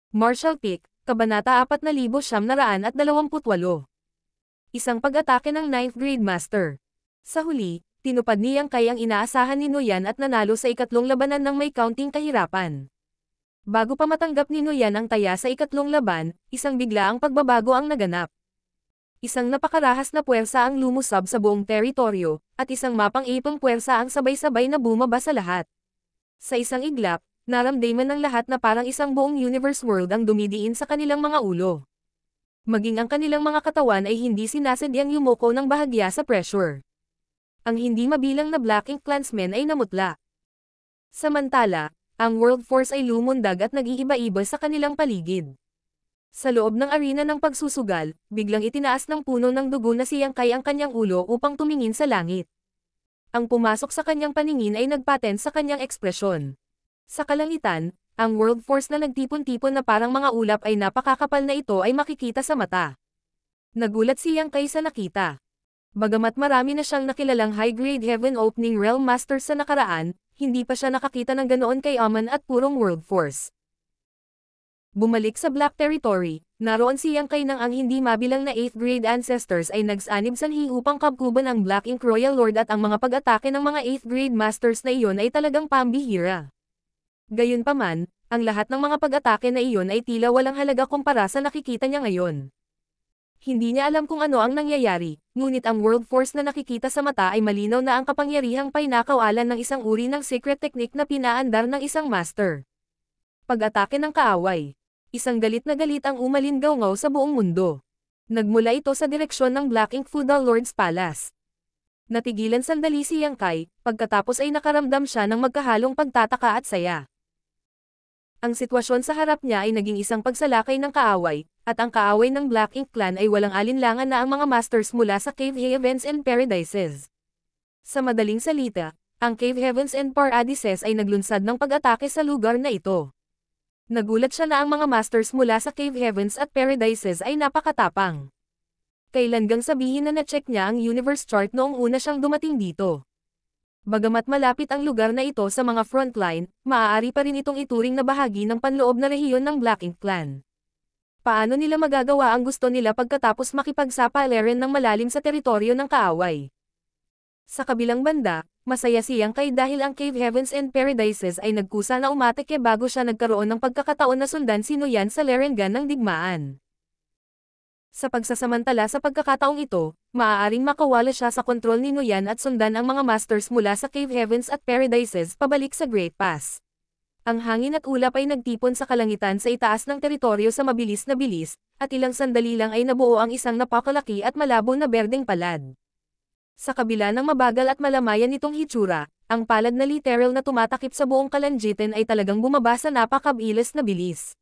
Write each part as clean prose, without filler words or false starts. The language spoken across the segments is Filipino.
Martial Peak, Kabanata 4928. Isang pag-atake ng 9th Grade Master. Sa huli, tinupad ni Yang Kai ang inaasahan ni Nuyan at nanalo sa ikatlong labanan ng may kaunting kahirapan. Bago pa matanggap ni Nuyan ang taya sa ikatlong laban, isang biglaang pagbabago ang naganap. Isang napakarahas na puwersa ang lumusab sa buong teritoryo, at isang mapang-ipang puwersa ang sabay-sabay na bumaba sa lahat. Sa isang iglap, naramdaman ng lahat na parang isang buong universe world ang dumidiin sa kanilang mga ulo. Maging ang kanilang mga katawan ay hindi sinasadyang yumuko ng bahagya sa pressure. Ang hindi mabilang na Black Ink clansmen ay namutla. Samantala, ang World Force ay lumundag at nag-iiba-iba sa kanilang paligid. Sa loob ng arena ng pagsusugal, biglang itinaas ng puno ng dugo na si Yang Kai ang kanyang ulo upang tumingin sa langit. Ang pumasok sa kanyang paningin ay nagpaten sa kanyang ekspresyon. Sa kalangitan, ang World Force na nagtipon-tipon na parang mga ulap ay napakakapal na ito ay makikita sa mata. Nagulat si Yang Kai sa nakita. Bagamat marami na siyang nakilalang high-grade Heaven Opening Realm Masters sa nakaraan, hindi pa siya nakakita ng ganoon kay Aman at purong World Force. Bumalik sa Black Territory, naroon si Yang Kai nang ang hindi mabilang na 8th grade ancestors ay nagsanib sanhi upang kabkuban ang Black Ink Royal Lord at ang mga pag-atake ng mga 8th grade masters na iyon ay talagang pambihira. Gayunpaman, ang lahat ng mga pag-atake na iyon ay tila walang halaga kumpara sa nakikita niya ngayon. Hindi niya alam kung ano ang nangyayari, ngunit ang World Force na nakikita sa mata ay malinaw na ang kapangyarihang painakawalan ng isang uri ng secret technique na pinaandar ng isang master. Pag-atake ng kaaway. Isang galit na galit ang umalingaw-ngaw sa buong mundo. Nagmula ito sa direksyon ng Black Ink Feudal Lord's Palace. Natigilan sandali si Yang Kai, pagkatapos ay nakaramdam siya ng magkahalong pagtataka at saya. Ang sitwasyon sa harap niya ay naging isang pagsalakay ng kaaway, at ang kaaway ng Black Ink Clan ay walang alinlangan na ang mga masters mula sa Cave Heavens and Paradises. Sa madaling salita, ang Cave Heavens and Paradises ay naglunsad ng pag-atake sa lugar na ito. Nagulat siya na ang mga masters mula sa Cave Heavens at Paradises ay napakatapang. Kailan gang sabihin na na-check niya ang universe chart noong una siyang dumating dito. Bagamat malapit ang lugar na ito sa mga frontline, maaari pa rin itong ituring na bahagi ng panloob na rehiyon ng Black Ink Clan. Paano nila magagawa ang gusto nila pagkatapos makipagsapalaran ng malalim sa teritoryo ng kaaway? Sa kabilang banda, masaya si Yang Kai dahil ang Cave Heavens and Paradises ay nagkusa na umatake bago siya nagkaroon ng pagkakataon na sundan si Nuyan sa Lerengan ng digmaan. Sa pagsasamantala sa pagkakataong ito, maaaring makawala siya sa kontrol ni Nuyan at sundan ang mga masters mula sa Cave Heavens at Paradises pabalik sa Great Pass. Ang hangin at ulap ay nagtipon sa kalangitan sa itaas ng teritoryo sa mabilis na bilis, at ilang sandali lang ay nabuo ang isang napakalaki at malabo na berdeng palad. Sa kabila ng mabagal at malamayan nitong hitsura, ang palad na literal na tumatakip sa buong kalangitan ay talagang bumaba sa napakabilis na bilis.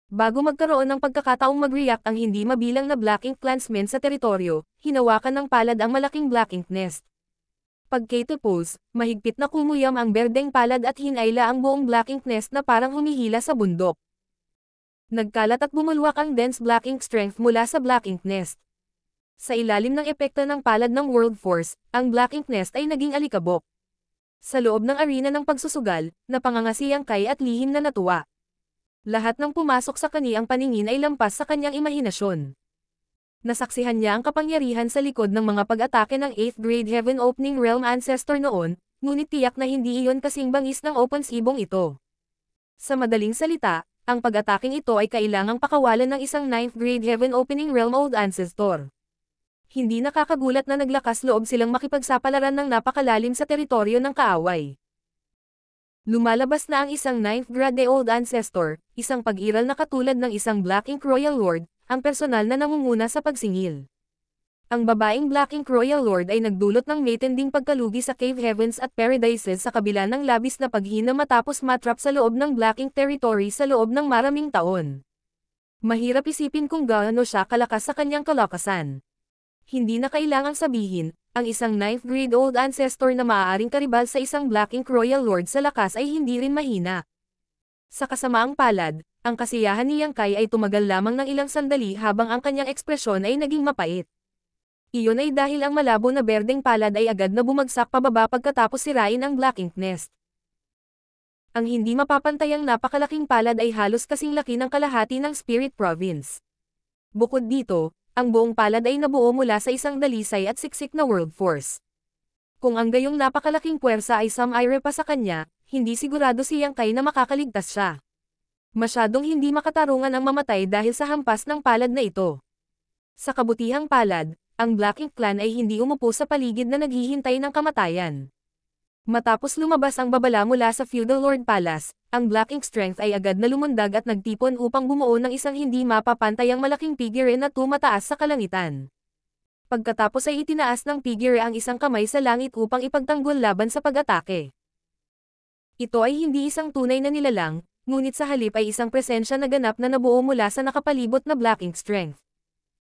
Bago magkaroon ng pagkakataong mag-react ang hindi mabilang na Black Ink clansmen sa teritoryo, hinawakan ng palad ang malaking Black Ink nest. Pagkatapos, mahigpit na kumuyam ang berdeng palad at hinayla ang buong Black Ink nest na parang humihila sa bundok. Nagkalat at bumulwak ang dense Black Ink strength mula sa Black Ink nest. Sa ilalim ng epekto ng palad ng World Force, ang Black Ink nest ay naging alikabok. Sa loob ng arena ng pagsusugal, napanganga si Yang Kai at lihim na natuwa. Lahat ng pumasok sa kaniyang paningin ay lampas sa kanyang imahinasyon. Nasaksihan niya ang kapangyarihan sa likod ng mga pag-atake ng 8th grade Heaven Opening Realm Ancestor noon, ngunit tiyak na hindi iyon kasing bangis ng open sibong ito. Sa madaling salita, ang pag-ataking ito ay kailangang pakawalan ng isang 9th grade Heaven Opening Realm Old Ancestor. Hindi nakakagulat na naglakas loob silang makipagsapalaran ng napakalalim sa teritoryo ng kaaway. Lumalabas na ang isang 9th grade Old Ancestor, isang pag-iral na katulad ng isang Black Ink Royal Lord, ang personal na nangunguna sa pagsingil. Ang babaeng Black Ink Royal Lord ay nagdulot ng matinding pagkalugi sa Cave Heavens at Paradises sa kabila ng labis na paghina matapos matrap sa loob ng Black Ink Territory sa loob ng maraming taon. Mahirap isipin kung gaano siya kalakas sa kanyang kalakasan. Hindi na kailangang sabihin, ang isang 9th grade Old Ancestor na maaaring karibal sa isang Black Ink Royal Lord sa lakas ay hindi rin mahina. Sa kasamaang palad, ang kasiyahan ni Yang Kai ay tumagal lamang ng ilang sandali habang ang kanyang ekspresyon ay naging mapait. Iyon ay dahil ang malabo na berdeng palad ay agad na bumagsak pababa pagkatapos sirain ang Black Ink nest. Ang hindi mapapantayang napakalaking palad ay halos kasing laki ng kalahati ng Spirit Province. Bukod dito, ang buong palad ay nabuo mula sa isang dalisay at siksik na world force. Kung ang gayong napakalaking puwersa ay sumire pa sa kanya, hindi sigurado si Yang Kai na makakaligtas siya. Masyadong hindi makatarungan ang mamatay dahil sa hampas ng palad na ito. Sa kabutihang palad, ang Black Ink Clan ay hindi umupo sa paligid na naghihintay ng kamatayan. Matapos lumabas ang babala mula sa Feudal Lord Palace, ang Black Ink Strength ay agad na lumundag at nagtipon upang bumuo ng isang hindi mapapantayang malaking figure na tumataas sa kalangitan. Pagkatapos ay itinaas ng figure ang isang kamay sa langit upang ipagtanggol laban sa pag-atake. Ito ay hindi isang tunay na nilalang, ngunit sa halip ay isang presensya na ganap na nabuo mula sa nakapalibot na Black Ink Strength.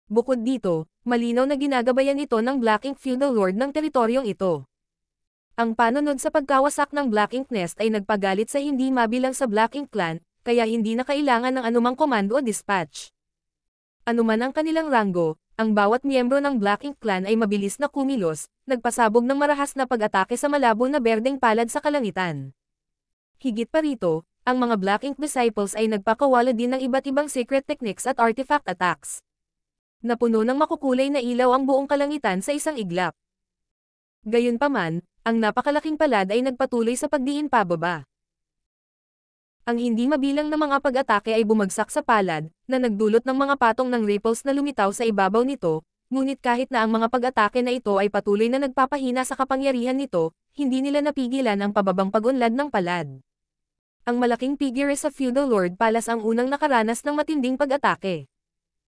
Bukod dito, malinaw na ginagabayan ito ng Black Ink Feudal Lord ng teritoryong ito. Ang panunod sa pagkawasak ng Black Ink Nest ay nagpagalit sa hindi mabilang sa Black Ink Clan, kaya hindi na kailangan ng anumang komando o dispatch. Anuman ang kanilang ranggo, ang bawat miyembro ng Black Ink Clan ay mabilis na kumilos, nagpasabog ng marahas na pag-atake sa malabo na berdeng palad sa kalangitan. Higit pa rito, ang mga Black Ink Disciples ay nagpakawala din ng iba't ibang secret techniques at artifact attacks. Napuno ng makukulay na ilaw ang buong kalangitan sa isang iglap. Gayunpaman, ang napakalaking palad ay nagpatuloy sa pagdiin pababa. Ang hindi mabilang na mga pag-atake ay bumagsak sa palad, na nagdulot ng mga patong ng ripples na lumitaw sa ibabaw nito, ngunit kahit na ang mga pag-atake na ito ay patuloy na nagpapahina sa kapangyarihan nito, hindi nila napigilan ang pababang pag-unlad ng palad. Ang malaking figure sa Feudal Lord Palace ang unang nakaranas ng matinding pag-atake.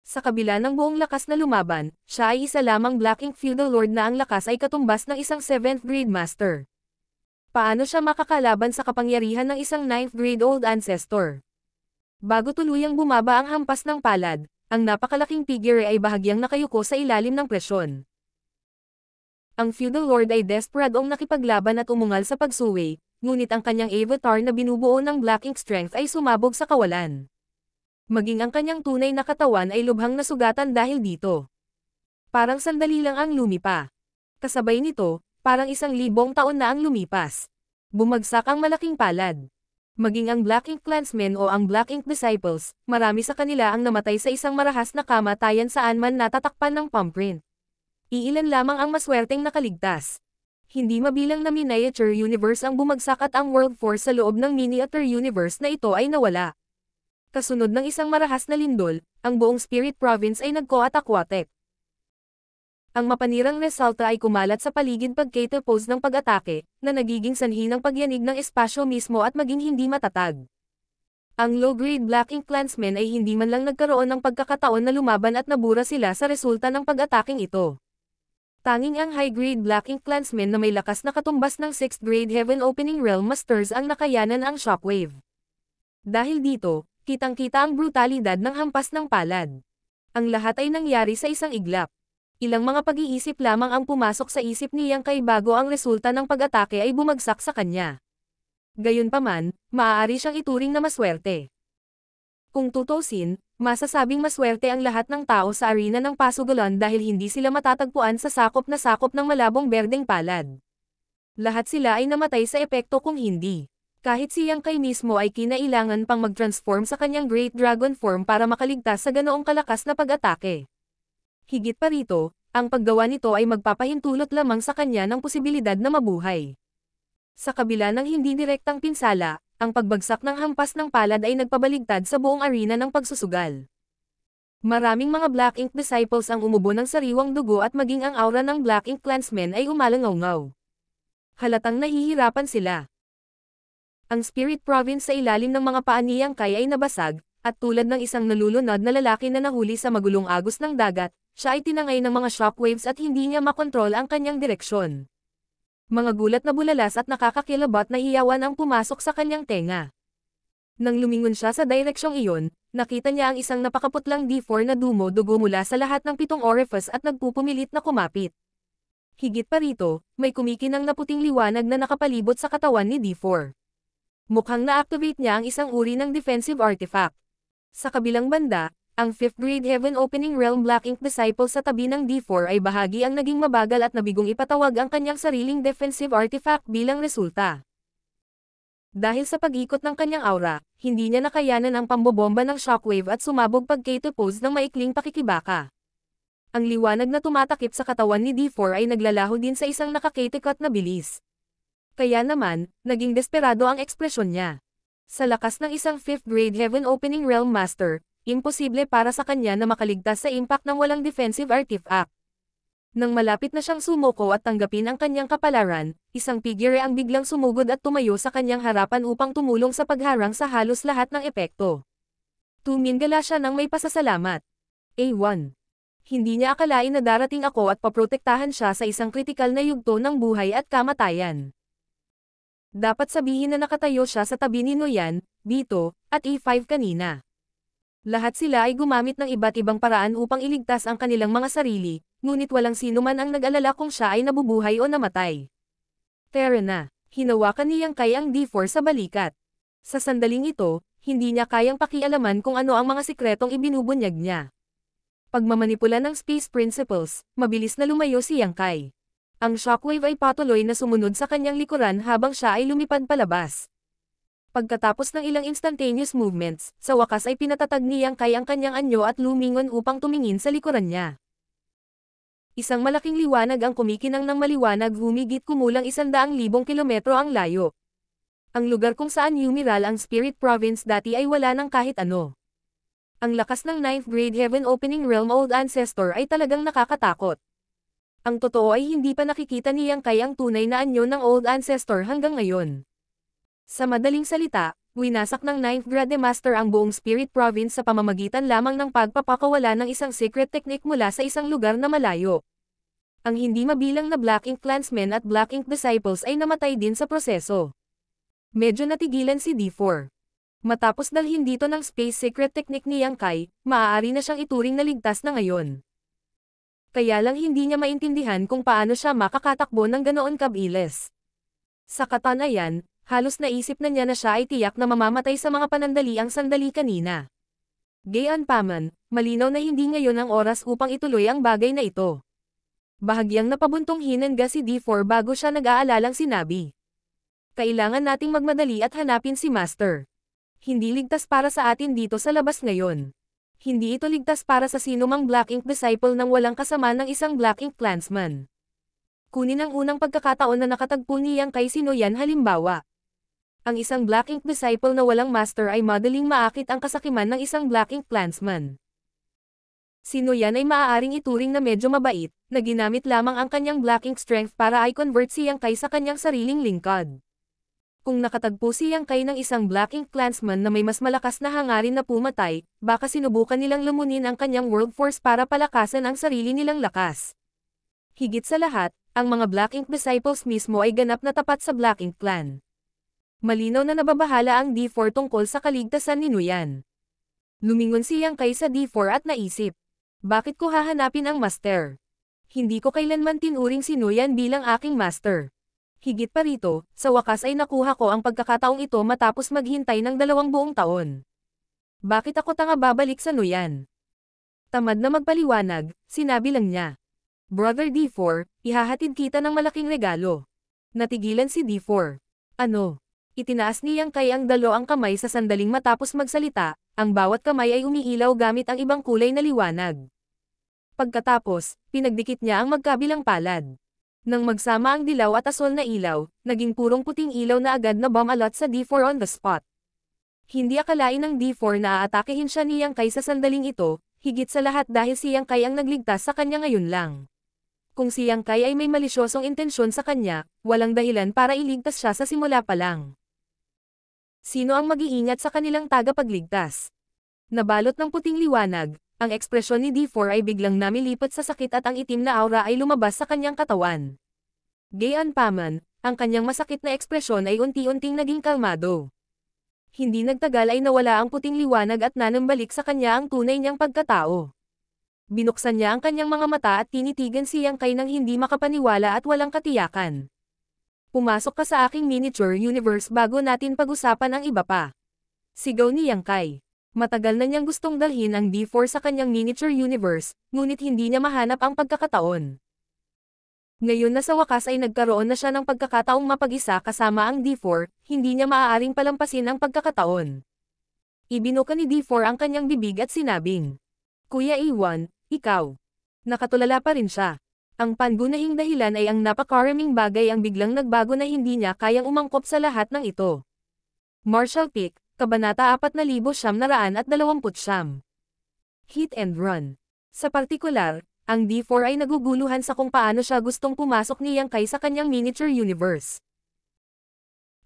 Sa kabila ng buong lakas na lumaban, siya ay isa lamang Black Ink Feudal Lord na ang lakas ay katumbas ng isang 7th grade master. Paano siya makakalaban sa kapangyarihan ng isang 9th grade old ancestor? Bago tuluyang bumaba ang hampas ng palad, ang napakalaking figure ay bahagyang nakayuko sa ilalim ng presyon. Ang Feudal Lord ay desperadong nakipaglaban at umungal sa pagsuway, ngunit ang kanyang avatar na binubuo ng Black Ink Strength ay sumabog sa kawalan. Maging ang kanyang tunay na katawan ay lubhang nasugatan dahil dito. Parang sandali lang ang lumipa. Kasabay nito, parang 1,000 taon na ang lumipas. Bumagsak ang malaking palad. Maging ang Black Ink Clansmen o ang Black Ink Disciples, marami sa kanila ang namatay sa isang marahas na kamatayan saan man natatakpan ng palmprint. Iilan lamang ang maswerteng nakaligtas. Hindi mabilang na miniature universe ang bumagsak at ang world force sa loob ng miniature universe na ito ay nawala. Kasunod ng isang marahas na lindol, ang buong Spirit Province ay nagkoatak-watek. Ang mapanirang resulta ay kumalat sa paligid pagkatapos ng pag-atake, na nagiging sanhi ng pagyanig ng espasyo mismo at maging hindi matatag. Ang low-grade Black Ink Clansmen ay hindi man lang nagkaroon ng pagkakataon na lumaban at nabura sila sa resulta ng pag-ataking ito. Tanging ang high-grade Black Ink Clansmen na may lakas na katumbas ng 6th grade Heaven Opening Realm Masters ang nakayanan ang shockwave. Dahil dito, kitang-kita ang brutalidad ng hampas ng palad. Ang lahat ay nangyari sa isang iglap. Ilang mga pag-iisip lamang ang pumasok sa isip ni Yang Kai bago ang resulta ng pag-atake ay bumagsak sa kanya. Gayunpaman, maaari siyang ituring na maswerte. Kung tutusin, masasabing maswerte ang lahat ng tao sa arena ng pasugalan dahil hindi sila matatagpuan sa sakop ng malabong berdeng palad. Lahat sila ay namatay sa epekto kung hindi. Kahit si Yang Kai mismo ay kinailangan pang mag-transform sa kanyang Great Dragon form para makaligtas sa ganoong kalakas na pag-atake. Higit pa rito, ang paggawa nito ay magpapahintulot lamang sa kanya ng posibilidad na mabuhay. Sa kabila ng hindi direktang pinsala, ang pagbagsak ng hampas ng palad ay nagpabaligtad sa buong arena ng pagsusugal. Maraming mga Black Ink Disciples ang umubo ng sariwang dugo at maging ang aura ng Black Ink Clansmen ay umalangaw-ngaw. Halatang nahihirapan sila. Ang Spirit Province sa ilalim ng mga paa ni Yang Kai ay nabasag, at tulad ng isang nalulunod na lalaki na nahuli sa magulong agos ng dagat, siya ay tinangay ng mga shockwaves at hindi niya makontrol ang kanyang direksyon. Mga gulat na bulalas at nakakakilabot na hiyawan ang pumasok sa kanyang tenga. Nang lumingon siya sa direksyong iyon, nakita niya ang isang napakaputlang D4 na dumo-dugo mula sa lahat ng 7 orifice at nagpupumilit na kumapit. Higit pa rito, may kumikinang na puting liwanag na nakapalibot sa katawan ni D4. Mukhang na-activate niya ang isang uri ng defensive artifact. Sa kabilang banda, ang 5th grade Heaven Opening Realm Black Ink Disciple sa tabi ng D4 ay bahagi ang naging mabagal at nabigong ipatawag ang kanyang sariling defensive artifact bilang resulta. Dahil sa pag-ikot ng kanyang aura, hindi niya nakayanan ang pambobomba ng shockwave at sumabog pag-Kato pose ng maikling pakikibaka. Ang liwanag na tumatakip sa katawan ni D4 ay naglalaho din sa isang nakakitikat na bilis. Kaya naman, naging desperado ang ekspresyon niya. Sa lakas ng isang 5th grade Heaven Opening Realm Master, imposible para sa kanya na makaligtas sa impact ng walang defensive artifact. Nang malapit na siyang sumuko at tanggapin ang kanyang kapalaran, isang figure ang biglang sumugod at tumayo sa kanyang harapan upang tumulong sa pagharang sa halos lahat ng epekto. Tumingala siya ng may pasasalamat. A1. Hindi niya akalain na darating ako at paprotektahan siya sa isang kritikal na yugto ng buhay at kamatayan. Dapat sabihin na nakatayo siya sa tabi ni Noyan, Bito, at E5 kanina. Lahat sila ay gumamit ng iba't ibang paraan upang iligtas ang kanilang mga sarili, ngunit walang sino man ang nag-alala kung siya ay nabubuhay o namatay. Tara na, hinawakan ni Yang Kai ang D4 sa balikat. Sa sandaling ito, hindi niya kayang pakialaman kung ano ang mga sikretong ibinubunyag niya. Pagmamanipula ng Space Principles, mabilis na lumayo si Yang Kai. Ang shockwave ay patuloy na sumunod sa kanyang likuran habang siya ay lumipad palabas. Pagkatapos ng ilang instantaneous movements, sa wakas ay pinatatag ni Yang Kai ang kanyang anyo at lumingon upang tumingin sa likuran niya. Isang malaking liwanag ang kumikinang ng maliwanag humigit kumulang 100,000 kilometro ang layo. Ang lugar kung saan yumiral ang Spirit Province dati ay wala ng kahit ano. Ang lakas ng 9th grade Heaven Opening Realm Old Ancestor ay talagang nakakatakot. Ang totoo ay hindi pa nakikita ni Yang Kai ang tunay na anyo ng Old Ancestor hanggang ngayon. Sa madaling salita, winasak ng 9th Grade Master ang buong Spirit Province sa pamamagitan lamang ng pagpapakawala ng isang secret technique mula sa isang lugar na malayo. Ang hindi mabilang na Black Ink Clansmen at Black Ink Disciples ay namatay din sa proseso. Medyo natigilan si D4. Matapos dalhin dito ng space secret technique ni Yang Kai, maaari na siyang ituring na ligtas na ngayon. Kaya lang hindi niya maintindihan kung paano siya makakatakbo ng ganoon kabilis. Sa katanayan, halos naisip na niya na siya ay tiyak na mamamatay sa mga panandaliang sandali kanina. Gayunpaman, malinaw na hindi ngayon ang oras upang ituloy ang bagay na ito. Bahagyang napabuntong hinangga si D4 bago siya nag-aalalang sinabi. Kailangan nating magmadali at hanapin si Master. Hindi ligtas para sa atin dito sa labas ngayon. Hindi ito ligtas para sa sinumang Black Ink Disciple nang walang kasama ng isang Black Ink Clansman. Kunin ang unang pagkakataon na nakatagpo ni Yang Kai si Noyan halimbawa. Ang isang Black Ink Disciple na walang master ay madaling maakit ang kasakiman ng isang Black Ink Clansman. Si Noyan ay maaaring ituring na medyo mabait, na ginamit lamang ang kanyang Black Ink Strength para i-convert si Yang Kai sa kanyang sariling lingkod. Kung nakatagpo si Yang Kai ng isang Black Ink Clansman na may mas malakas na hangarin na pumatay, baka sinubukan nilang lumunin ang kanyang World Force para palakasan ang sarili nilang lakas. Higit sa lahat, ang mga Black Ink Disciples mismo ay ganap na tapat sa Black Ink Clan. Malinaw na nababahala ang D4 tungkol sa kaligtasan ni Noyan. Lumingon si Yang Kai sa D4 at naisip, bakit ko hahanapin ang master? Hindi ko kailanman tinuring si Noyan bilang aking master. Higit pa rito, sa wakas ay nakuha ko ang pagkakataong ito matapos maghintay ng 2 buong taon. Bakit ako tanga babalik sa Noyan? Tamad na magpaliwanag, sinabi lang niya. Brother D4, ihahatid kita ng malaking regalo. Natigilan si D4. Ano? Itinaas ni Yang Kai ang dalawang kamay sa sandaling matapos magsalita, ang bawat kamay ay umiilaw gamit ang ibang kulay na liwanag. Pagkatapos, pinagdikit niya ang magkabilang palad. Nang magsama ang dilaw at asol na ilaw, naging purong puting ilaw na agad na bumalot sa D4 on the spot. Hindi akalain ng D4 na aatakehin siya ni Yang Kai sa sandaling ito, higit sa lahat dahil si Yang Kai ang nagligtas sa kanya ngayon lang. Kung si Yang Kai ay may malisyosong intensyon sa kanya, walang dahilan para iligtas siya sa simula pa lang. Sino ang mag-iingat sa kanilang tagapagligtas? Nabalot ng puting liwanag, ang ekspresyon ni D4 ay biglang namilipot sa sakit at ang itim na aura ay lumabas sa kanyang katawan. Gayunpaman, ang kanyang masakit na ekspresyon ay unti-unting naging kalmado. Hindi nagtagal ay nawala ang puting liwanag at nanambalik sa kanya ang tunay niyang pagkatao. Binuksan niya ang kanyang mga mata at tinitigan si Yang Kai nang hindi makapaniwala at walang katiyakan. Pumasok ka sa aking miniature universe bago natin pag-usapan ang iba pa. Sigaw ni Yang Kai. Matagal na niyang gustong dalhin ang D4 sa kanyang miniature universe, ngunit hindi niya mahanap ang pagkakataon. Ngayon na sa wakas ay nagkaroon na siya ng pagkakataong mapag-isa kasama ang D4, hindi niya maaaring palampasin ang pagkakataon. Ibinuka ni D4 ang kanyang bibig at sinabing, "Kuya Iwan, ikaw." Nakatulala pa rin siya. Ang pangunahing dahilan ay ang napakaraming bagay ang biglang nagbago na hindi niya kayang umangkop sa lahat ng ito. Marshall Peak, Kabanata 4929. Hit and Run. Sa partikular, ang D4 ay naguguluhan sa kung paano siya gustong pumasok ni Yang Kai sa kanyang miniature universe.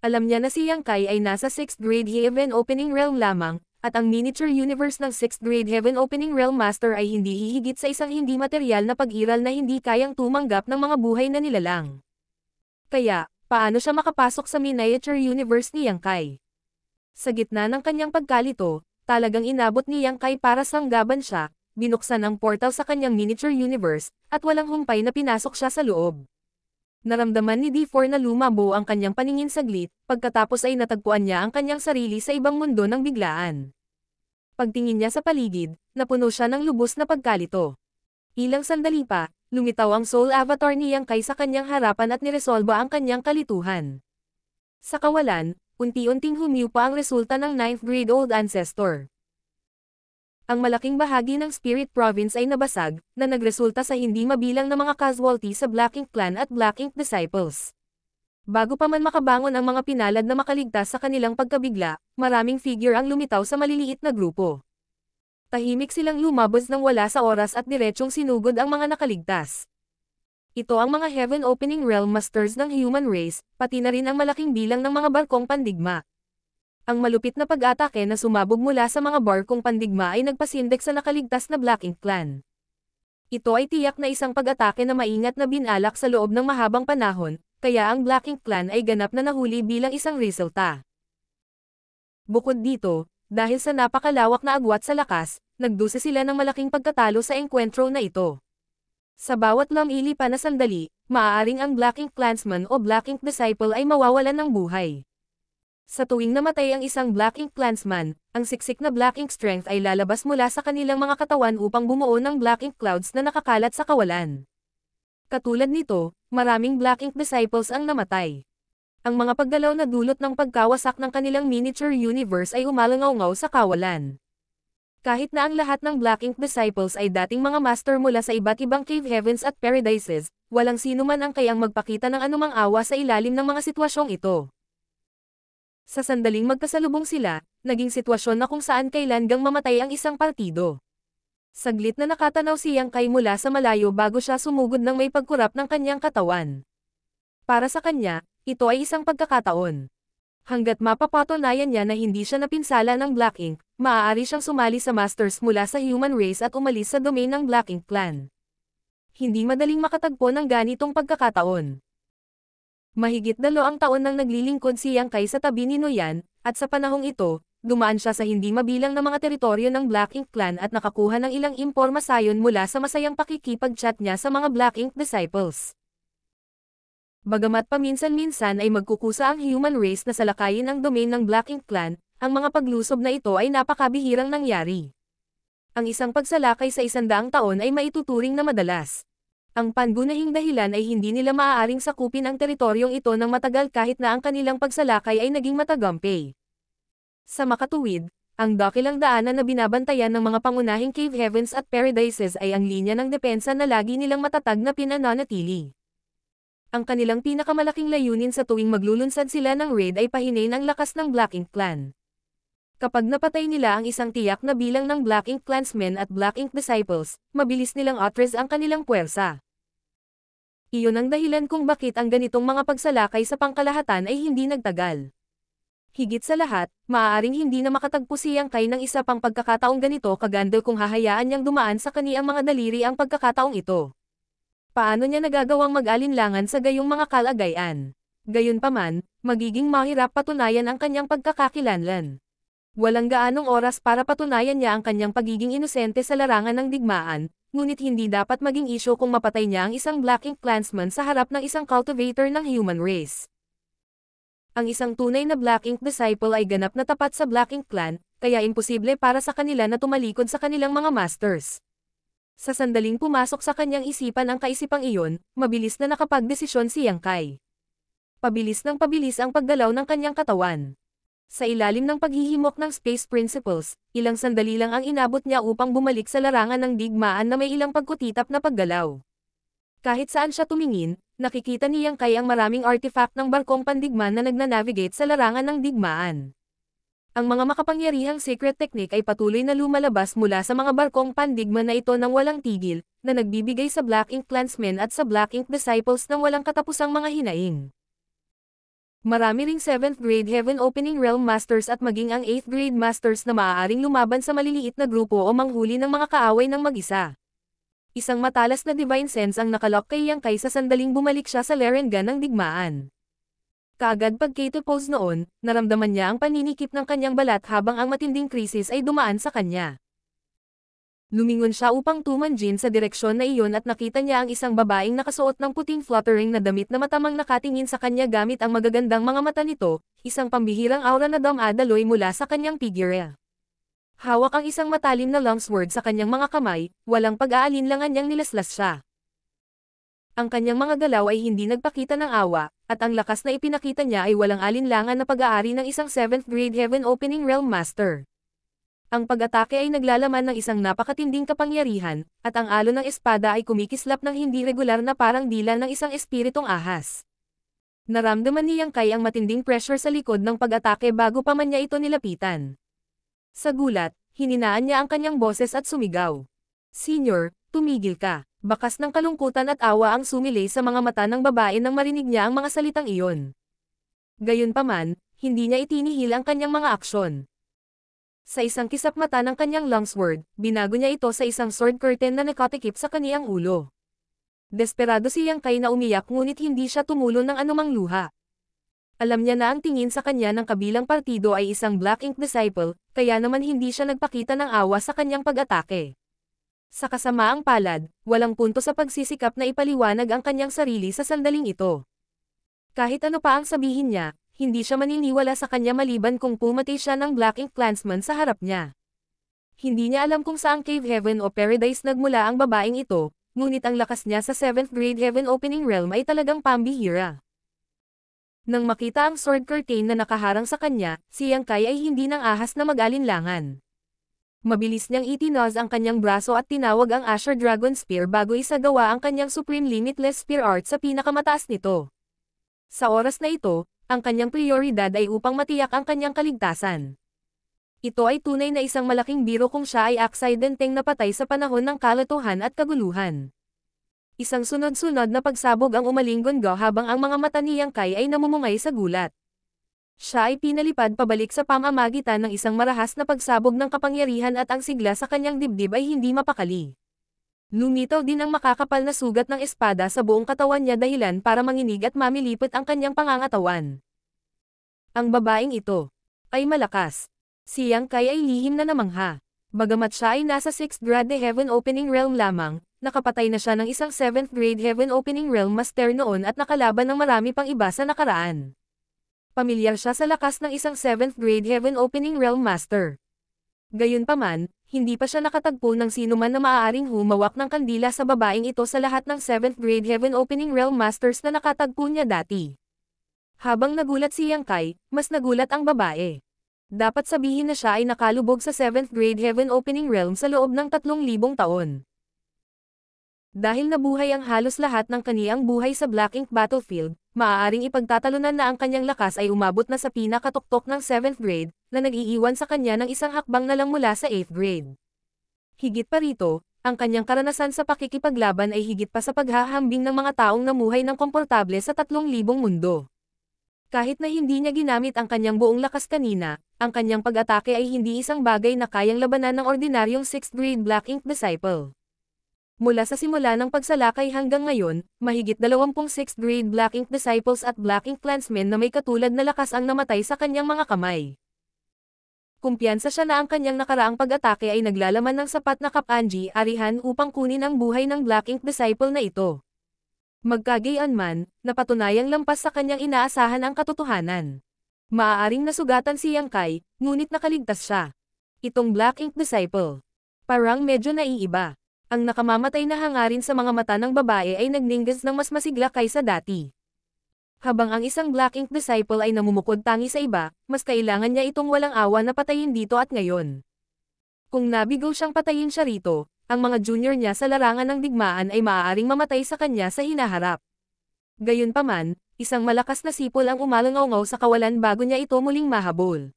Alam niya na si Yang Kai ay nasa 6th grade Heaven Opening Realm lamang, at ang miniature universe ng 6th grade Heaven Opening Realm Master ay hindi hihigit sa isang hindi material na pag-iral na hindi kayang tumanggap ng mga buhay na nilalang. Kaya, paano siya makapasok sa miniature universe ni Yang Kai? Sa gitna ng kanyang pagkalito, talagang inabot ni Yang Kai para sanggaban siya, binuksan ang portal sa kanyang miniature universe, at walang humpay na pinasok siya sa loob. Naramdaman ni D4 na lumabo ang kanyang paningin saglit, pagkatapos ay natagpuan niya ang kanyang sarili sa ibang mundo ng biglaan. Pagtingin niya sa paligid, napuno siya ng lubos na pagkalito. Ilang sandali pa, lumitaw ang soul avatar ni Yang Kai sa kanyang harapan at niresolba ang kanyang kalituhan. Sa kawalan, unti-unting humiupa ang resulta ng 9th grade old ancestor. Ang malaking bahagi ng Spirit Province ay nabasag, na nagresulta sa hindi mabilang na mga casualty sa Black Ink Clan at Black Ink Disciples. Bago pa man makabangon ang mga pinalad na makaligtas sa kanilang pagkabigla, maraming figure ang lumitaw sa maliliit na grupo. Tahimik silang lumabas nang wala sa oras at diretsyong sinugod ang mga nakaligtas. Ito ang mga Heaven Opening Realm Masters ng human race, pati na rin ang malaking bilang ng mga barkong pandigma. Ang malupit na pag-atake na sumabog mula sa mga barkong pandigma ay nagpasindik sa nakaligtas na Black Ink Clan. Ito ay tiyak na isang pag-atake na maingat na binalak sa loob ng mahabang panahon, kaya ang Black Ink Clan ay ganap na nahuli bilang isang resulta. Bukod dito, dahil sa napakalawak na agwat sa lakas, nagdusa sila ng malaking pagkatalo sa engkwentro na ito. Sa bawat lumili pa na sandali, maaaring ang Black Ink Clansman o Black Ink Disciple ay mawawalan ng buhay. Sa tuwing namatay ang isang Black Ink Clansman, ang siksik na Black Ink Strength ay lalabas mula sa kanilang mga katawan upang bumuo ng Black Ink Clouds na nakakalat sa kawalan. Katulad nito, maraming Black Ink Disciples ang namatay. Ang mga paggalaw na dulot ng pagkawasak ng kanilang miniature universe ay umalangaw-ngaw sa kawalan. Kahit na ang lahat ng Black Ink Disciples ay dating mga master mula sa iba't ibang cave heavens at paradises, walang sino man ang kayang magpakita ng anumang awa sa ilalim ng mga sitwasyong ito. Sa sandaling magkasalubong sila, naging sitwasyon na kung saan kailan gang mamatay ang isang partido. Saglit na nakatanaw si Yang Kai mula sa malayo bago siya sumugod ng may pagkurap ng kanyang katawan. Para sa kanya, ito ay isang pagkakataon. Hanggat mapapatunayan niya na hindi siya napinsala ng Black Ink, maaari siyang sumali sa Masters mula sa human race at umalis sa domain ng Black Ink Clan. Hindi madaling makatagpo ng ganitong pagkakataon. Mahigit 2 taon nang naglilingkod si Yang Kai sa tabi ni Noyan, at sa panahong ito, dumaan siya sa hindi mabilang na mga teritoryo ng Black Ink Clan at nakakuha ng ilang impormasyon mula sa masayang pakikipag-chat niya sa mga Black Ink Disciples. Bagamat paminsan-minsan ay magkukusa ang human race na salakayin ang domain ng Black Ink Clan, ang mga paglusob na ito ay napakabihirang nangyari. Ang isang pagsalakay sa 100 taon ay maituturing na madalas. Ang pangunahing dahilan ay hindi nila maaaring sakupin ang teritoryong ito ng matagal kahit na ang kanilang pagsalakay ay naging matagumpay. Sa makatuwid, ang dakilang daanan na binabantayan ng mga pangunahing cave heavens at paradises ay ang linya ng depensa na lagi nilang matatag na pinananatili. Ang kanilang pinakamalaking layunin sa tuwing maglulunsad sila ng raid ay pahinain ang lakas ng Black Ink Clan. Kapag napatay nila ang isang tiyak na bilang ng Black Ink Clansmen at Black Ink Disciples, mabilis nilang atres ang kanilang puwersa. Iyon ang dahilan kung bakit ang ganitong mga pagsalakay sa pangkalahatan ay hindi nagtagal. Higit sa lahat, maaaring hindi na makatagpo si Yang Kai ng isa pang pagkakataong ganito kaganda kung hahayaan niyang dumaan sa kaniyang mga daliri ang pagkakataong ito. Paano niya nagagawang mag-alinlangan sa gayong mga kalagayan? Gayunpaman, magiging mahirap patunayan ang kanyang pagkakakilanlan. Walang gaanong oras para patunayan niya ang kanyang pagiging inosente sa larangan ng digmaan, ngunit hindi dapat maging isyo kung mapatay niya ang isang Black Ink Clansman sa harap ng isang cultivator ng human race. Ang isang tunay na Black Ink Disciple ay ganap na tapat sa Black Ink Clan, kaya imposible para sa kanila na tumalikod sa kanilang mga masters. Sa sandaling pumasok sa kanyang isipan ang kaisipang iyon, mabilis na nakapagdesisyon si Yang Kai. Pabilis ang paggalaw ng kanyang katawan. Sa ilalim ng paghihimok ng Space Principles, ilang sandali lang ang inabot niya upang bumalik sa larangan ng digmaan na may ilang pagkutitap na paggalaw. Kahit saan siya tumingin, nakikita ni Yang Kai ang maraming artifact ng barkong pandigma na nagnanavigate sa larangan ng digmaan. Ang mga makapangyarihang secret technique ay patuloy na lumalabas mula sa mga barkong pandigma na ito nang walang tigil, na nagbibigay sa Black Ink Clansmen at sa Black Ink Disciples ng walang katapusang mga hinaing. Marami ring 7th grade Heaven Opening Realm Masters at maging ang 8th grade Masters na maaaring lumaban sa maliliit na grupo o manghuli ng mga kaaway ng mag-isa. Isang matalas na Divine Sense ang nakalock kay Yang Kai sa sandaling bumalik siya sa Larengan ng digmaan. Kaagad pagkatapos noon, naramdaman niya ang paninikip ng kanyang balat habang ang matinding krisis ay dumaan sa kanya. Lumingon siya upang tumanjin sa direksyon na iyon at nakita niya ang isang babaeng nakasuot ng puting fluttering na damit na matamang nakatingin sa kanya gamit ang magagandang mga mata nito, isang pambihirang aura na dumadaloy mula sa kanyang figure. Hawak ang isang matalim na longsword sa kanyang mga kamay, walang pag-aalinlangan niyang nilaslas siya. Ang kanyang mga galaw ay hindi nagpakita ng awa, at ang lakas na ipinakita niya ay walang alinlangan na pag-aari ng isang 7th grade Heaven Opening Realm Master. Ang pag-atake ay naglalaman ng isang napakatinding kapangyarihan, at ang alon ng espada ay kumikislap ng hindi regular na parang dila ng isang espiritong ahas. Naramdaman ni Yang Kai ang matinding pressure sa likod ng pag-atake bago pa man niya ito nilapitan. Sa gulat, hininaan niya ang kanyang boses at sumigaw. "Senior, tumigil ka." Bakas ng kalungkutan at awa ang sumilay sa mga mata ng babae nang marinig niya ang mga salitang iyon. Gayunpaman, hindi niya itinihil ang kanyang mga aksyon. Sa isang kisap mata ng kanyang longsword, binago niya ito sa isang sword curtain na nakatikip sa kaniyang ulo. Desperado si Yang Kai na umiyak ngunit hindi siya tumulo ng anumang luha. Alam niya na ang tingin sa kanya ng kabilang partido ay isang Black Ink Disciple, kaya naman hindi siya nagpakita ng awa sa kanyang pag-atake. Sa kasamaang palad, walang punto sa pagsisikap na ipaliwanag ang kanyang sarili sa sandaling ito. Kahit ano pa ang sabihin niya, hindi siya maniniwala sa kanya maliban kung pumatay siya ng Black Ink Clansman sa harap niya. Hindi niya alam kung saang cave heaven o paradise nagmula ang babaeng ito, ngunit ang lakas niya sa 7th grade Heaven Opening Realm ay talagang pambihira. Nang makita ang sword curtain na nakaharang sa kanya, si Yang Kai ay hindi nang ahas na mag-alinlangan. Mabilis niyang itinos ang kanyang braso at tinawag ang Asher Dragon Spear bago isagawa ang kanyang Supreme Limitless Spear Art sa pinakamataas nito. Sa oras na ito, ang kanyang prioridad ay upang matiyak ang kanyang kaligtasan. Ito ay tunay na isang malaking biro kung siya ay aksidenteng napatay sa panahon ng kalituhan at kaguluhan. Isang sunod-sunod na pagsabog ang umalinggon-go habang ang mga mata ni Yang Kai ay namumungay sa gulat. Siya ay pinalipad pabalik sa pamamagitan ng isang marahas na pagsabog ng kapangyarihan at ang sigla sa kanyang dibdib ay hindi mapakali. Lumitaw din ang makakapal na sugat ng espada sa buong katawan niya dahilan para manginig at mamilipot ang kanyang pangangatawan. Ang babaeng ito ay malakas. Si Yang Kai ay lihim na namangha. Bagamat siya ay nasa 6th grade Heaven Opening Realm lamang, nakapatay na siya ng isang 7th grade Heaven Opening Realm Master noon at nakalaban ng marami pang iba sa nakaraan. Pamilyar siya sa lakas ng isang 7th grade Heaven Opening Realm Master. Gayunpaman, hindi pa siya nakatagpo ng sino man na maaaring humawak ng kandila sa babaeng ito sa lahat ng 7th grade Heaven Opening Realm Masters na nakatagpo niya dati. Habang nagulat si Yang Kai, mas nagulat ang babae. Dapat sabihin na siya ay nakalubog sa 7th grade Heaven Opening Realm sa loob ng 3,000 taon. Dahil nabuhay ang halos lahat ng kaniyang buhay sa Black Ink Battlefield, maaaring ipagtatalunan na ang kanyang lakas ay umabot na sa pinakatuktok ng 7th grade, na nag-iiwan sa kanya ng isang hakbang na lang mula sa 8th grade. Higit pa rito, ang kanyang karanasan sa pakikipaglaban ay higit pa sa paghahambing ng mga taong namuhay ng komportable sa 3,000 mundo. Kahit na hindi niya ginamit ang kanyang buong lakas kanina, ang kanyang pag-atake ay hindi isang bagay na kayang labanan ng ordinaryong 6th grade Black Ink Disciple. Mula sa simula ng pagsalakay hanggang ngayon, mahigit 20 6th grade Black Ink Disciples at Black Ink Clansmen na may katulad na lakas ang namatay sa kanyang mga kamay. Kumpiyansa siya na ang kanyang nakaraang pag-atake ay naglalaman ng sapat na kapangyarihan upang kunin ang buhay ng Black Ink Disciple na ito. Magkagayon, napatunayang lampas sa kanyang inaasahan ang katotohanan. Maaaring nasugatan si Yang Kai, ngunit nakaligtas siya. Itong Black Ink Disciple. Parang medyo naiiba. Ang nakamamatay na hangarin sa mga mata ng babae ay nagninggas ng mas masigla kaysa dati. Habang ang isang Black Ink disciple ay namumukod tangi sa iba, mas kailangan niya itong walang awa na patayin dito at ngayon. Kung nabigo siyang patayin siya rito, ang mga junior niya sa larangan ng digmaan ay maaaring mamatay sa kanya sa hinaharap. Gayunpaman, isang malakas na sipol ang umalangaw sa kawalan bago niya ito muling mahabol.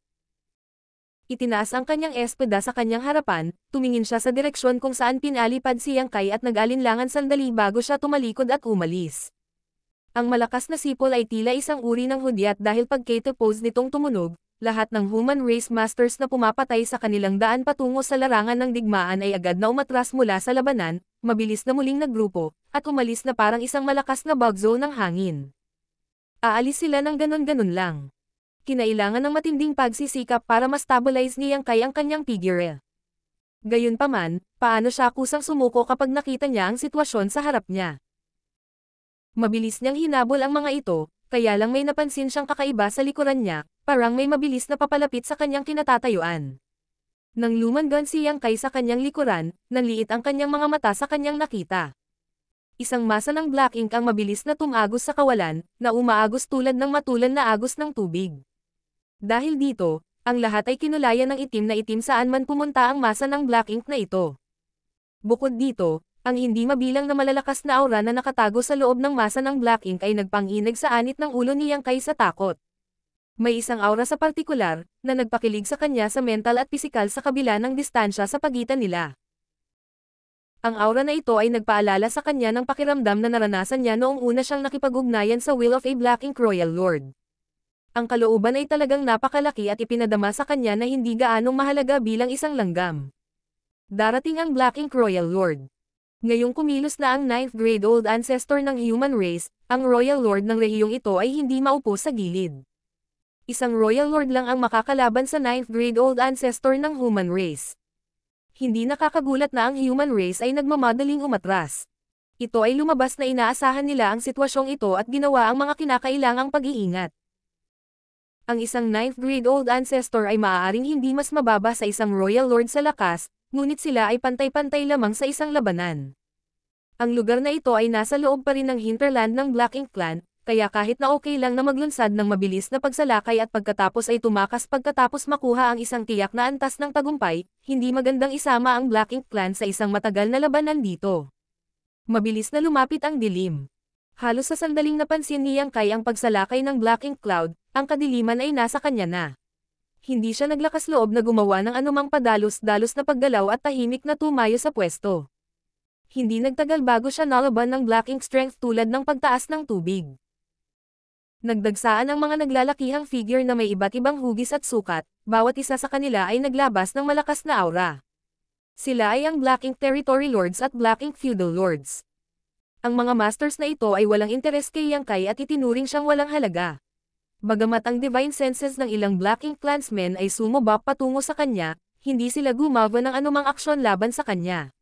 Itinaas ang kanyang espada sa kanyang harapan, tumingin siya sa direksyon kung saan pinalipad si Yang Kai at nag-alinlangan sandali bago siya tumalikod at umalis. Ang malakas na sipol ay tila isang uri ng hudyat dahil pagkate pose nitong tumunog. Lahat ng human race masters na pumapatay sa kanilang daan patungo sa larangan ng digmaan ay agad na umatras mula sa labanan, mabilis na muling naggrupo, at umalis na parang isang malakas na bagzo ng hangin. Aalis sila ng ganon-ganon lang. Kinailangan ng matinding pagsisikap para ma-stabilize ni Yang Kai ang kanyang figure. Gayunpaman, paano siya kusang sumuko kapag nakita niya ang sitwasyon sa harap niya? Mabilis niyang hinabol ang mga ito, kaya lang may napansin siyang kakaiba sa likuran niya, parang may mabilis na papalapit sa kanyang kinatatayuan. Nang lumangon si Yang Kai sa kanyang likuran, nanliit ang kanyang mga mata sa kanyang nakita. Isang masa ng black ink ang mabilis na tumagos sa kawalan, na umaagos tulad ng matulan na agos ng tubig. Dahil dito, ang lahat ay kinulayan ng itim na itim saan man pumunta ang masa ng black ink na ito. Bukod dito, ang hindi mabilang na malalakas na aura na nakatago sa loob ng masa ng black ink ay nagpanginag sa anit ng ulo ni Yang Kai sa takot. May isang aura sa partikular, na nagpakilig sa kanya sa mental at pisikal sa kabila ng distansya sa pagitan nila. Ang aura na ito ay nagpaalala sa kanya ng pakiramdam na naranasan niya noong una siyang nakipag-ugnayan sa will of a Black Ink Royal Lord. Ang kalooban ay talagang napakalaki at ipinadama sa kanya na hindi gaanong mahalaga bilang isang langgam. Darating ang Black Ink Royal Lord. Ngayong kumilos na ang 9th grade old ancestor ng human race, ang Royal Lord ng rehiyong ito ay hindi maupo sa gilid. Isang Royal Lord lang ang makakalaban sa 9th grade old ancestor ng human race. Hindi nakakagulat na ang human race ay nagmamadaling umatras. Ito ay lumabas na inaasahan nila ang sitwasyong ito at ginawa ang mga kinakailangang pag-iingat. Ang isang 9th grade old ancestor ay maaaring hindi mas mababa sa isang Royal Lord sa lakas, ngunit sila ay pantay-pantay lamang sa isang labanan. Ang lugar na ito ay nasa loob pa rin ng hinterland ng Black Ink Clan, kaya kahit na okay lang na maglunsad ng mabilis na pagsalakay at pagkatapos ay tumakas pagkatapos makuha ang isang tiyak na antas ng tagumpay, hindi magandang isama ang Black Ink Clan sa isang matagal na labanan dito. Mabilis na lumapit ang dilim. Halos sa sandaling napansin ni Yang Kai ang pagsalakay ng Black Ink Cloud, ang kadiliman ay nasa kanya na. Hindi siya naglakas loob na gumawa ng anumang padalos-dalos na paggalaw at tahimik na tumayo sa pwesto. Hindi nagtagal bago siya nalaban ng Black Ink strength tulad ng pagtaas ng tubig. Nagdagsaan ang mga naglalakihang figure na may iba't ibang hugis at sukat, bawat isa sa kanila ay naglabas ng malakas na aura. Sila ay ang Black Ink Territory Lords at Black Ink Feudal Lords. Ang mga masters na ito ay walang interes kay Yang Kai at itinuring siyang walang halaga. Bagamat ang divine senses ng ilang Black Ink clansmen ay sumubok patungo sa kanya, hindi sila gumawa ng anumang aksyon laban sa kanya.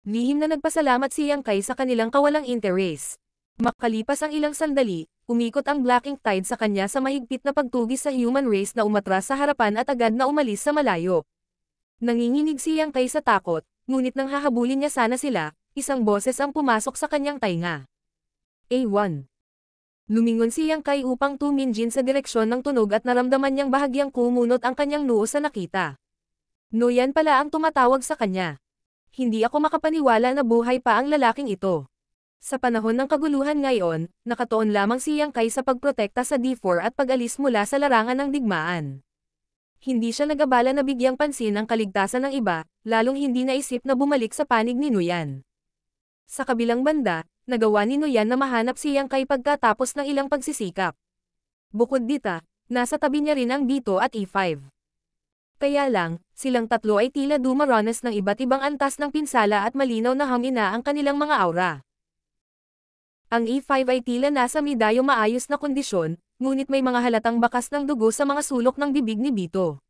Lihim na nagpasalamat si Yang Kai sa kanilang kawalang interes. Makalipas ang ilang sandali, umikot ang Black Ink Tide sa kanya sa mahigpit na pagtugis sa human race na umatras sa harapan at agad na umalis sa malayo. Nanginginig si Yang Kai sa takot, ngunit nang hahabulin niya sana sila, isang boses ang pumasok sa kanyang tainga. A1. Lumingon si Yang Kai upang tuminjin sa direksyon ng tunog at naramdaman niyang bahagyang kumunot ang kanyang noo sa nakita. No, yan pala ang tumatawag sa kanya. Hindi ako makapaniwala na buhay pa ang lalaking ito. Sa panahon ng kaguluhan ngayon, nakatuon lamang si Yang Kai sa pagprotekta sa D4 at pag-alis mula sa larangan ng digmaan. Hindi siya nag-abala na bigyang pansin ang kaligtasan ng iba, lalong hindi naisip na bumalik sa panig ni Nuyan. Sa kabilang banda, nagawa ni Nuyan na mahanap si Yang Kai pagkatapos ng ilang pagsisikap. Bukod dito, nasa tabi niya rin ang D2 at E5. Kaya lang, silang tatlo ay tila dumaranas ng iba't ibang antas ng pinsala at malinaw na hamina ang kanilang mga aura. Ang E5 ay tila nasa medayo maayos na kondisyon, ngunit may mga halatang bakas ng dugo sa mga sulok ng bibig ni Bito.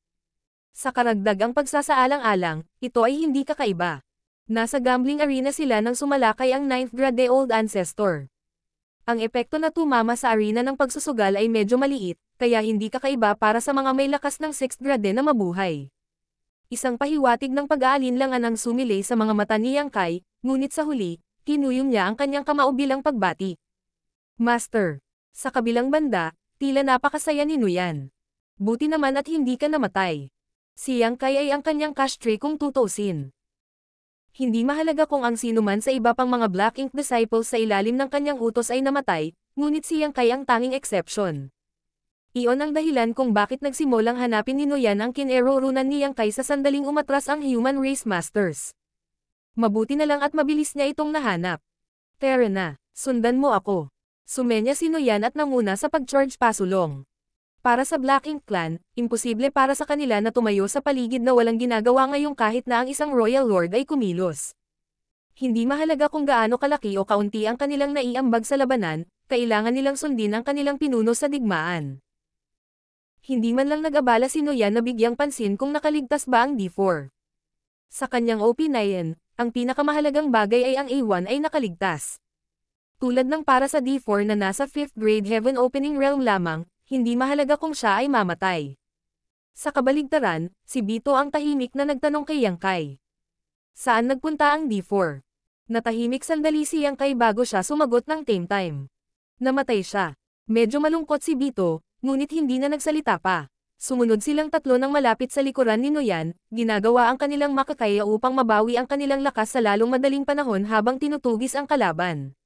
Sa karagdagang pagsasaalang-alang, ito ay hindi kakaiba. Nasa gambling arena sila nang sumalakay ang 9th grade old ancestor. Ang epekto na tumama sa arena ng pagsusugal ay medyo maliit, kaya hindi kakaiba para sa mga may lakas ng 6th grade na mabuhay. Isang pahiwatig ng pag-aalinlangan ang sumilay sa mga mata ni Yang Kai, ngunit sa huli, kinuyom niya ang kanyang kamao bilang pagbati. Master. Sa kabilang banda, tila napakasaya ni Nuyan. Buti naman at hindi ka namatay. Si Yang Kai ay ang kanyang cash tray kung tutuusin. Hindi mahalaga kung ang sinuman sa iba pang mga Black Ink disciples sa ilalim ng kanyang utos ay namatay, ngunit si Yang Kai ang tanging exception. Iyon ang dahilan kung bakit nagsimulang hanapin ni Nuyan ang kinero-runan ni Yang Kai sa sandaling umatras ang Human Race Masters. Mabuti na lang at mabilis niya itong nahanap. Tara na, sundan mo ako. Sumenya si Nuyan at nanguna sa pag-charge pasulong. Para sa Black Ink Clan, imposible para sa kanila na tumayo sa paligid na walang ginagawa ngayong kahit na ang isang Royal Lord ay kumilos. Hindi mahalaga kung gaano kalaki o kaunti ang kanilang naiambag sa labanan, kailangan nilang sundin ang kanilang pinuno sa digmaan. Hindi man lang nag-abala si Nuyan na bigyang pansin kung nakaligtas ba ang D4. Sa kanyang OP9, ang pinakamahalagang bagay ay ang A1 ay nakaligtas. Tulad ng para sa D4 na nasa 5th grade Heaven Opening Realm lamang, hindi mahalaga kung siya ay mamatay. Sa kabaligtaran, si Bito ang tahimik na nagtanong kay Yang Kai. Saan nagpunta ang D4? Natahimik sandali si Yang Kai bago siya sumagot ng tame time. Namatay siya. Medyo malungkot si Bito, ngunit hindi na nagsalita pa. Sumunod silang tatlo ng malapit sa likuran ni Nuyan, ginagawa ang kanilang makakaya upang mabawi ang kanilang lakas sa lalong madaling panahon habang tinutugis ang kalaban.